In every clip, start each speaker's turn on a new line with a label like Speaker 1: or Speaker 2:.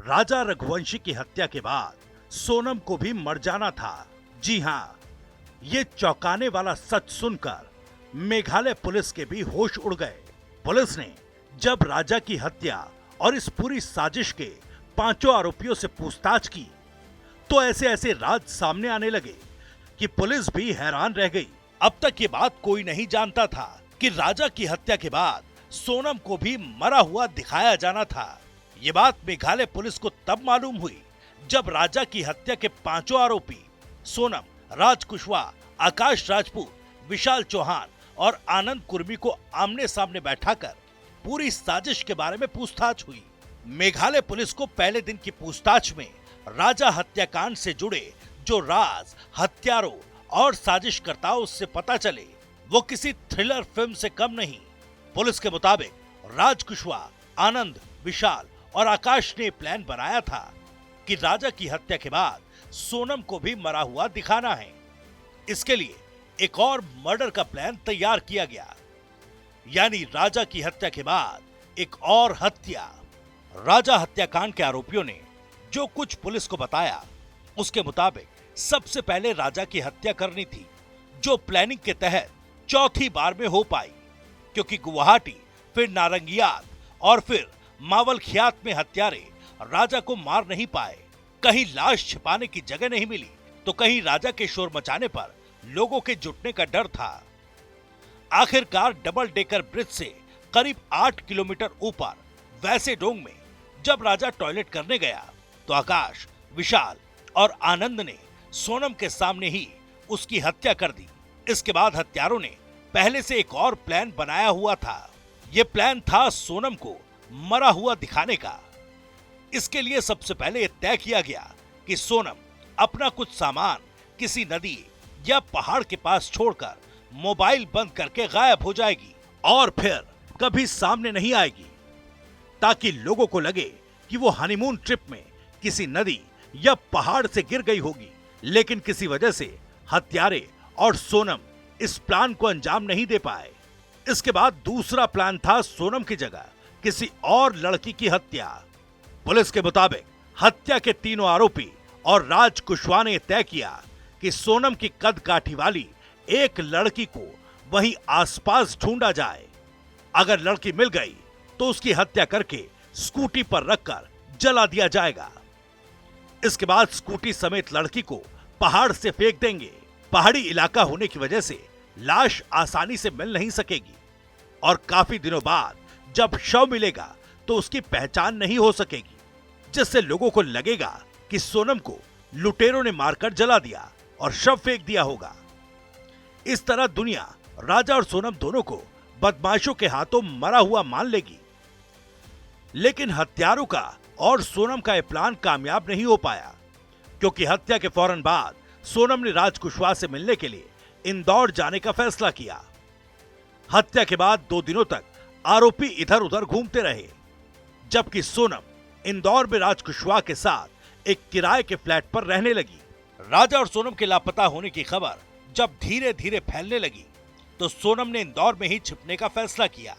Speaker 1: राजा रघुवंशी की हत्या के बाद सोनम को भी मर जाना था। जी हाँ, ये चौंकाने वाला सच सुनकर मेघालय पुलिस के भी होश उड़ गए। पुलिस ने जब राजा की हत्या और इस पूरी साजिश के पांचों आरोपियों से पूछताछ की तो ऐसे ऐसे राज सामने आने लगे कि पुलिस भी हैरान रह गई। अब तक ये बात कोई नहीं जानता था कि राजा की हत्या के बाद सोनम को भी मरा हुआ दिखाया जाना था। ये बात मेघालय पुलिस को तब मालूम हुई जब राजा की हत्या के पांचों आरोपी सोनम, राज कुशवाहा, आकाश राजपूत, विशाल चौहान और आनंद कुर्मी को आमने सामने बैठाकर पूरी साजिश के बारे में पूछताछ हुई। मेघालय पुलिस को पहले दिन की पूछताछ में राजा हत्याकांड से जुड़े जो राज, हत्यारों और साजिशकर्ताओं से पता चले वो किसी थ्रिलर फिल्म से कम नहीं। पुलिस के मुताबिक राज कुशवाहा, आनंद, विशाल और आकाश ने प्लान बनाया था कि राजा की हत्या के बाद सोनम को भी मरा हुआ दिखाना है। इसके लिए एक और मर्डर का प्लान तैयार किया गया, यानी राजा की हत्या के बाद एक और हत्या। राजा हत्याकांड के आरोपियों ने जो कुछ पुलिस को बताया उसके मुताबिक सबसे पहले राजा की हत्या करनी थी, जो प्लानिंग के तहत चौथी बार में हो पाई, क्योंकि गुवाहाटी, फिर नारंगियाल और फिर मावलखियात में हत्यारे राजा को मार नहीं पाए। कहीं लाश छिपाने की जगह नहीं मिली तो कहीं राजा के शोर मचाने पर लोगों के जुटने का डर था। आखिरकार डबल डेकर ब्रिज से करीब 8 किलोमीटर ऊपर वैसे डोंग में जब राजा टॉयलेट करने गया तो आकाश, विशाल और आनंद ने सोनम के सामने ही उसकी हत्या कर दी। इसके बाद हत्यारों ने पहले से एक और प्लान बनाया हुआ था। यह प्लान था सोनम को मरा हुआ दिखाने का। इसके लिए सबसे पहले यह तय किया गया कि सोनम अपना कुछ सामान किसी नदी या पहाड़ के पास छोड़कर मोबाइल बंद करके गायब हो जाएगी और फिर कभी सामने नहीं आएगी, ताकि लोगों को लगे कि वो हनीमून ट्रिप में किसी नदी या पहाड़ से गिर गई होगी। लेकिन किसी वजह से हत्यारे और सोनम इस प्लान को अंजाम नहीं दे पाए। इसके बाद दूसरा प्लान था सोनम की जगह किसी और लड़की की हत्या। पुलिस के मुताबिक हत्या के तीनों आरोपी और राज कुशवाहा ने तय किया कि सोनम की कद काठी वाली एक लड़की को वहीं आसपास ढूंढा जाए। अगर लड़की मिल गई तो उसकी हत्या करके स्कूटी पर रखकर जला दिया जाएगा। इसके बाद स्कूटी समेत लड़की को पहाड़ से फेंक देंगे। पहाड़ी इलाका होने की वजह से लाश आसानी से मिल नहीं सकेगी और काफी दिनों बाद जब शव मिलेगा तो उसकी पहचान नहीं हो सकेगी, जिससे लोगों को लगेगा कि सोनम को लुटेरों ने मारकर जला दिया और शव फेंक दिया होगा। इस तरह दुनिया राजा और सोनम दोनों को बदमाशों के हाथों मरा हुआ मान लेगी। लेकिन हत्यारों का और सोनम का यह प्लान कामयाब नहीं हो पाया, क्योंकि हत्या के फौरन बाद सोनम ने राज कुशवाहा से मिलने के लिए इंदौर जाने का फैसला किया। हत्या के बाद 2 दिनों तक आरोपी इधर उधर घूमते रहे, जबकि सोनम इंदौर में राज कुशवाहा के साथ एक किराए के फ्लैट पर रहने लगी। राजा और सोनम के लापता होने की खबर जब धीरे धीरे फैलने लगी तो सोनम ने इंदौर में ही छिपने का फैसला किया।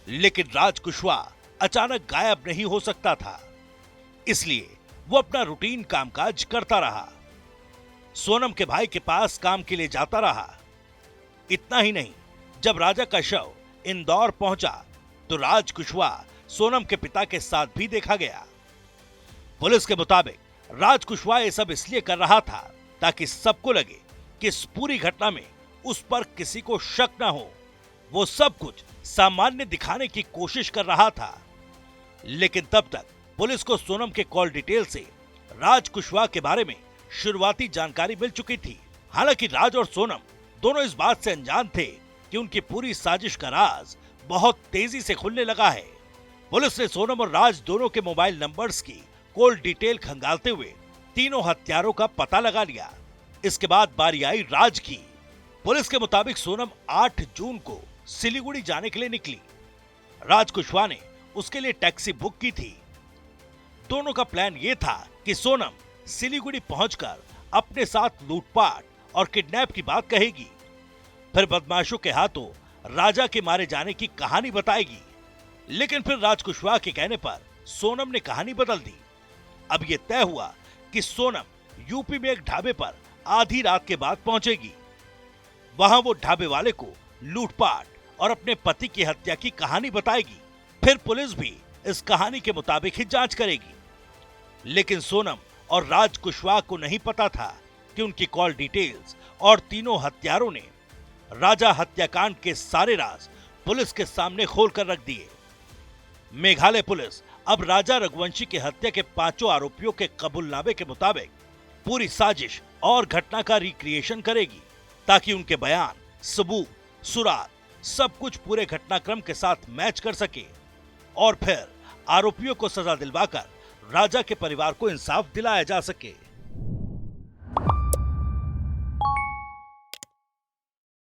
Speaker 1: लेकिन राज कुशवाहा अचानक गायब नहीं हो सकता था, इसलिए वो अपना रूटीन कामकाज करता रहा। सोनम के भाई के पास काम के लिए जाता रहा। इतना ही नहीं, जब राजा का शव इंदौर पहुंचा तो राज कुशवाहा सोनम के पिता के साथ भी देखा गया। पुलिस के मुताबिक राज कुशवाहा ये सब इसलिए कर रहा था ताकि सबको लगे कि इस पूरी घटना में उस पर किसी को शक न हो। वो सब कुछ सामान्य दिखाने की कोशिश कर रहा था। लेकिन तब तक पुलिस को सोनम के कॉल डिटेल से राज कुशवाहा के बारे में शुरुआती जानकारी मिल चुकी थी। हालांकि राज और सोनम दोनों इस बात से अनजान थे कि उनकी पूरी साजिश का राज बहुत तेजी से खुलने लगा है। पुलिस ने सोनम और राज दोनों के मोबाइल नंबर्स की कॉल डिटेल खंगालते हुए तीनों हत्यारों का पता लगा लिया। इसके बाद बारी आई राज की। पुलिस के मुताबिक सोनम 8 जून को सिलीगुड़ी जाने के लिए निकली। राज कुशवाहा ने उसके लिए टैक्सी बुक की थी। दोनों का प्लान यह था कि सोनम सिलीगुड़ी पहुंचकर अपने साथ लूटपाट और किडनैप की बात कहेगी, फिर बदमाशों के हाथों राजा के मारे जाने की कहानी बताएगी। लेकिन फिर राज कुशवाहा के कहने पर सोनम ने कहानी बदल दी। अब यह तय हुआ कि सोनम यूपी में एक ढाबे पर आधी रात के बाद पहुंचेगी। वहां वो ढाबे वाले को लूटपाट और अपने पति की हत्या की कहानी बताएगी। फिर पुलिस भी इस कहानी के मुताबिक ही जांच करेगी। लेकिन सोनम और राज कुशवाहा को नहीं पता था कि उनकी कॉल डिटेल्स और तीनों हत्यारों ने राजा हत्याकांड के सारे राज पुलिस के सामने खोलकर रख दिए। मेघालय पुलिस अब राजा रघुवंशी की हत्या के 5 आरोपियों के कबूलनामे के मुताबिक पूरी साजिश और घटना का रिक्रिएशन करेगी, ताकि उनके बयान, सबूत, सुराग सब कुछ पूरे घटनाक्रम के साथ मैच कर सके और फिर आरोपियों को सजा दिलवाकर राजा के परिवार को इंसाफ दिलाया जा सके।